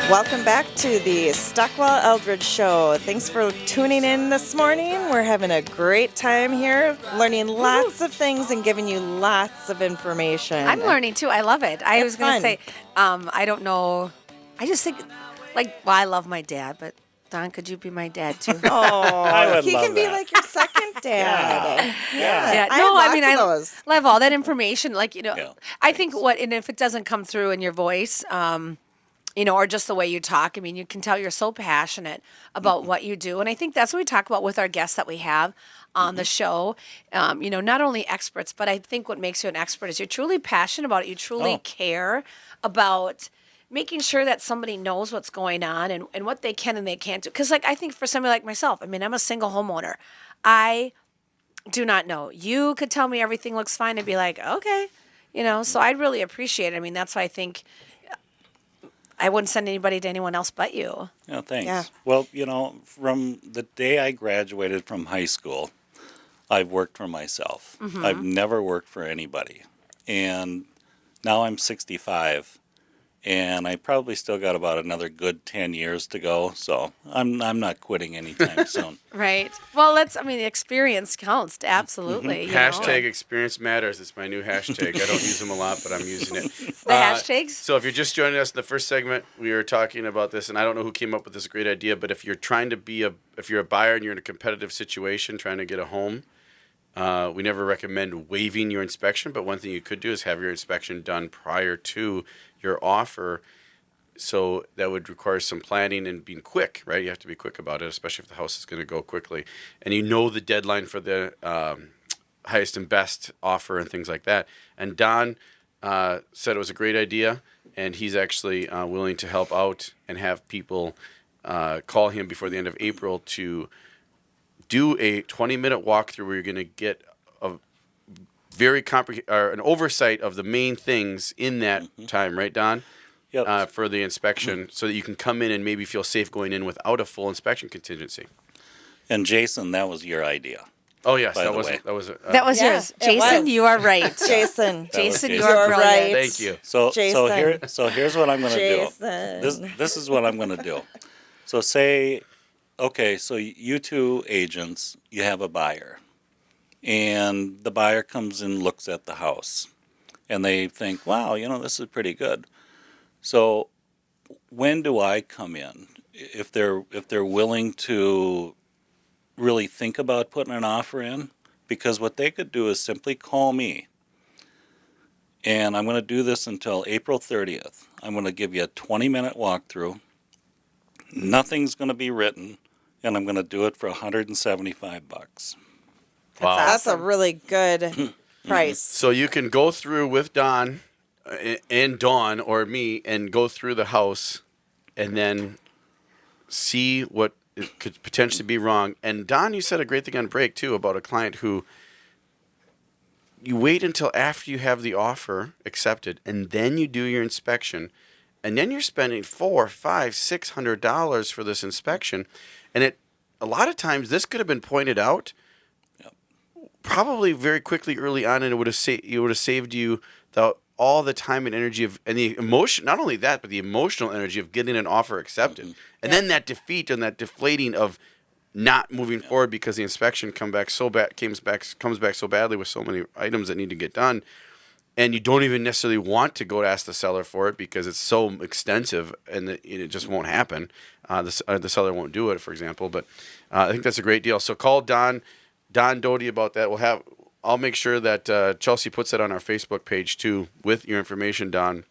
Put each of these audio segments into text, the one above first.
Welcome back to the Stockwell Eldridge Show. Thanks for tuning in this morning. We're having a great time here, learning lots of things and giving you lots of information. I'm learning too. I love it. I It's was going to fun. say, I don't know. I just think, I love my dad, but Don, could you be my dad too? Oh, would he love can be that. like your second dad. Yeah, I no, have I mean, lots I of those. love all that information. Yeah, I think and if it doesn't come through in your voice, or just the way you talk, I mean, you can tell you're so passionate about what you do. And I think that's what we talk about with our guests that we have on the show. Not only experts, but I think what makes you an expert is you're truly passionate about it. You truly care about making sure that somebody knows what's going on and what they can and they can't do. Because, I think for somebody like myself, I mean, I'm a single homeowner. I do not know. You could tell me everything looks fine and be like, okay, so I'd really appreciate it. I mean, that's why I think I wouldn't send anybody to anyone else but you. Yeah, thanks. Yeah. Well, from the day I graduated from high school, I've worked for myself. I've never worked for anybody. And now I'm 65, and I probably still got about another good 10 years to go, so I'm not quitting anytime soon. Right. Well, experience counts, absolutely. Hashtag experience matters. It's my new hashtag. I don't use them a lot, but I'm using it. The hashtags? So if you're just joining us in the first segment, we were talking about this, and I don't know who came up with this great idea, but if you're trying to if you're a buyer and you're in a competitive situation trying to get a home, we never recommend waiving your inspection, but one thing you could do is have your inspection done prior to your offer. So that would require some planning and being quick, right? You have to be quick about it, especially if the house is going to go quickly. And the deadline for the highest and best offer and things like that. And Don said it was a great idea, and he's actually willing to help out and have people call him before the end of April to do a 20-minute walkthrough where you're going to get a very an oversight of the main things in that time, right, Don? Yep. For the inspection, so that you can come in and maybe feel safe going in without a full inspection contingency. And Jason, that was your idea. Oh yes, By that the was way. That was Yeah, yours. it Jason, was. you are right. Jason. Jason, you Jason. are You're brilliant. right. Thank you. So Jason. here's what I'm going to do. Jason. This is what I'm going to do. So so you two agents, you have a buyer, and the buyer comes and looks at the house, and they think, wow, this is pretty good. So when do I come in? If they're willing to really think about putting an offer in, because what they could do is simply call me. And I'm going to do this until April 30th. I'm going to give you a 20-minute walkthrough. Nothing's going to be written, and I'm going to do it for $175. Wow. That's a really good price. So you can go through with Don and Dawn or me and go through the house and then see what it could potentially be wrong. And Don, you said a great thing on break too about a client who you wait until after you have the offer accepted and then you do your inspection, and then you're spending $400, $500, $600 for this inspection. And a lot of times this could have been pointed out probably very quickly early on, and it would have saved you all the time and energy and the emotion. Not only that, but the emotional energy of getting an offer accepted, and then that defeat and that deflating of not moving forward because the inspection comes back so badly with so many items that need to get done, and you don't even necessarily want to go to ask the seller for it because it's so extensive and it just won't happen. The seller won't do it, for example. But I think that's a great deal. So call Don Doty about that. I'll make sure that Chelsea puts it on our Facebook page too with your information, Don,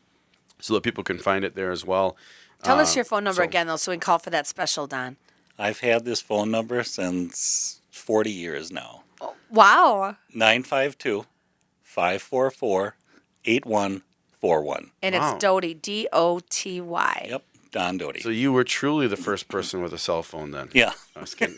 so that people can find it there as well. Tell us your phone number again, though, so we can call for that special, Don. I've had this phone number since 40 years now. Wow. 952-544-8141. And Wow. it's Doty, Doty. Yep, Don Doty. So you were truly the first person with a cell phone then. Yeah. I was kidding.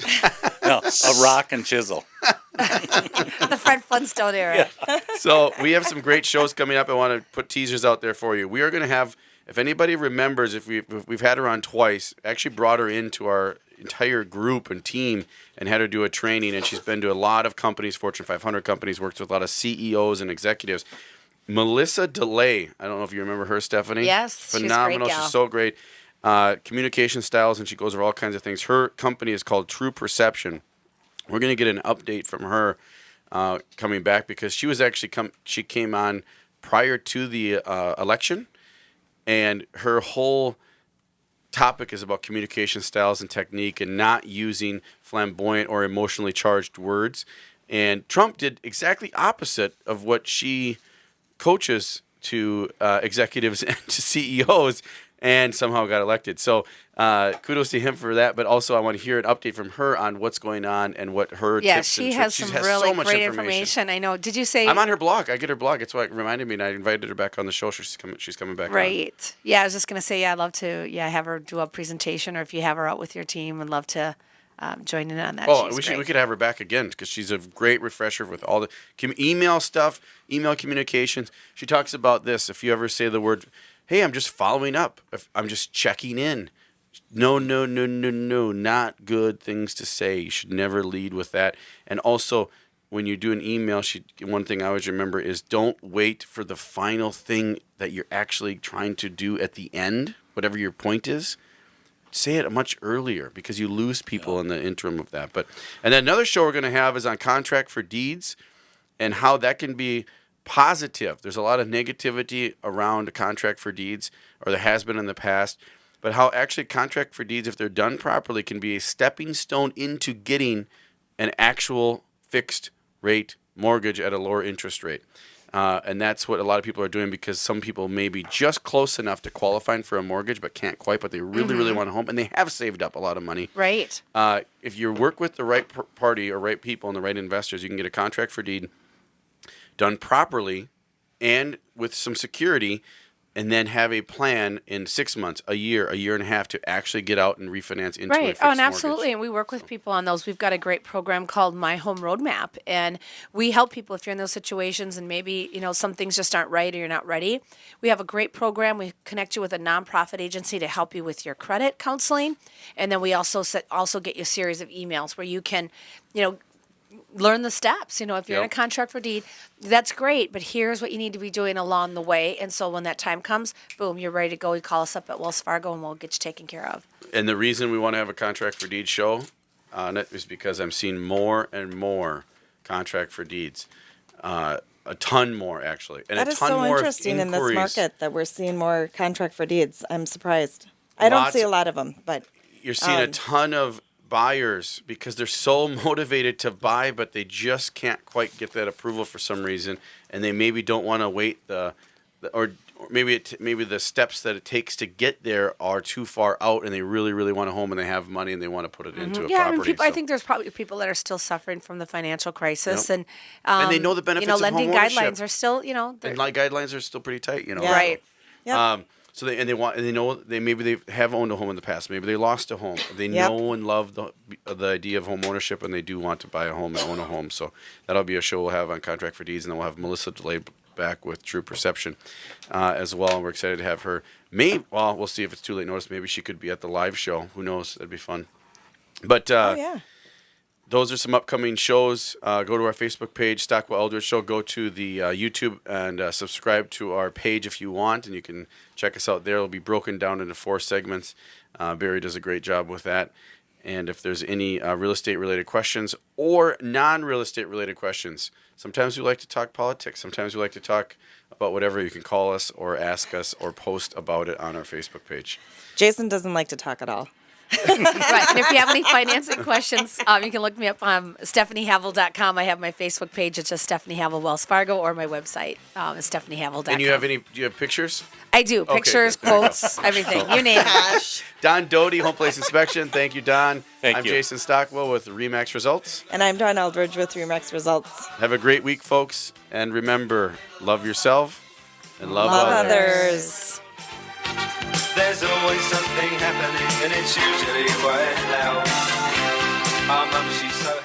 No, a rock and chisel. The Fred Flintstone era. So we have some great shows coming up. I want to put teasers out there for you. We are going to have, if anybody remembers, if we've had her on twice, actually brought her into our entire group and team and had her do a training, and she's been to a lot of companies, Fortune 500 companies, worked with a lot of CEOs and executives. Melissa DeLay, I don't know if you remember her, Stephanie. Yes, she's a great phenomenal. gal. She's so great. communication styles, and she goes over all kinds of things. Her company is called True Perception. We're going to get an update from her coming back because she was actually she came on prior to the election, and her whole topic is about communication styles and technique and not using flamboyant or emotionally charged words. And Trump did exactly opposite of what she coaches to executives and to CEOs, and somehow got elected. So kudos to him for that. But also, I want to hear an update from her on what's going on and what her tips she and has tricks. some really great information. I know. Did you say I'm on her blog? I get her blog. It's what reminded me, and I invited her back on the show. She's coming back. Right. On. Yeah, I was just gonna say, I'd love to. Yeah, have her do a presentation, or if you have her out with your team, I'd love to join in on that. Oh, we could have her back again because she's a great refresher with all the email stuff, email communications. She talks about this. If you ever say the word, "Hey, I'm just following up. I'm just checking in." No, not good things to say. You should never lead with that. And also, when you do an email, one thing I always remember is don't wait for the final thing that you're actually trying to do at the end, whatever your point is. Say it much earlier because you lose people in the interim of that. And then another show we're going to have is on contract for deeds and how that can be positive. There's a lot of negativity around a contract for deeds, or there has been in the past, but how actually contract for deeds, if they're done properly, can be a stepping stone into getting an actual fixed rate mortgage at a lower interest rate. And that's what a lot of people are doing because some people may be just close enough to qualifying for a mortgage but can't quite, but they really, really want a home, and they have saved up a lot of money. Right. If you work with the right party or right people and the right investors, you can get a contract for deed done properly and with some security, and then have a plan in 6 months, a year and a half to actually get out and refinance into a fixed and absolutely. mortgage. And we work with people on those. We've got a great program called My Home Roadmap, and we help people if you're in those situations and maybe, some things just aren't right or you're not ready. We have a great program. We connect you with a nonprofit agency to help you with your credit counseling. And then we also get you a series of emails where you can, learn the steps. If you're in a contract for deed, that's great, but here's what you need to be doing along the way. And so when that time comes, boom, you're ready to go. You call us up at Wells Fargo and we'll get you taken care of. And the reason we want to have a contract for deed show on it is because I'm seeing more and more contract for deeds. A ton more, actually. And that a is ton so more interesting in this inquiries. market that we're seeing more contract for deeds. I'm surprised. I don't see a lot of them, but you're seeing a ton of buyers because they're so motivated to buy, but they just can't quite get that approval for some reason, and they maybe don't want to wait or maybe the steps that it takes to get there are too far out, and they really, really want a home, and they have money, and they want to put it into a property. I think there's probably people that are still suffering from the financial crisis, and they know the benefits of lending home ownership. guidelines are still, and guidelines are still pretty tight, Yeah. Right. Yep. So they know they have owned a home in the past. Maybe they lost a home. They know and love the idea of home ownership, and they do want to buy a home and own a home. So that'll be a show we'll have on contract for deeds, and then we'll have Melissa DeLay back with True Perception as well. And we're excited to have her. We'll see if it's too late notice. Maybe she could be at the live show. Who knows? That'd be fun. But those are some upcoming shows. Go to our Facebook page, Stockwell Eldridge Show. Go to the YouTube and subscribe to our page if you want, and you can check us out there. It'll be broken down into 4 segments. Barry does a great job with that. And if there's any real estate-related questions or non-real estate-related questions, sometimes we like to talk politics. Sometimes we like to talk about whatever. You can call us or ask us or post about it on our Facebook page. Jason doesn't like to talk at all. Right. And if you have any financing questions, you can look me up on StephanieHavel.com. I have my Facebook page. It's just Stephanie Havel Wells Fargo, or my website is StephanieHavel.com. And do you have pictures? I do. Pictures, quotes, everything. You name it. Gosh. Don Doty, Home Place Inspection. Thank you, Don. Thank I'm you. Jason Stockwell with Remax Results. And I'm Dawn Eldridge with Remax Results. Have a great week, folks. And remember, love yourself and love others. There's always something happening and it's usually quite loud. Our mum, she's so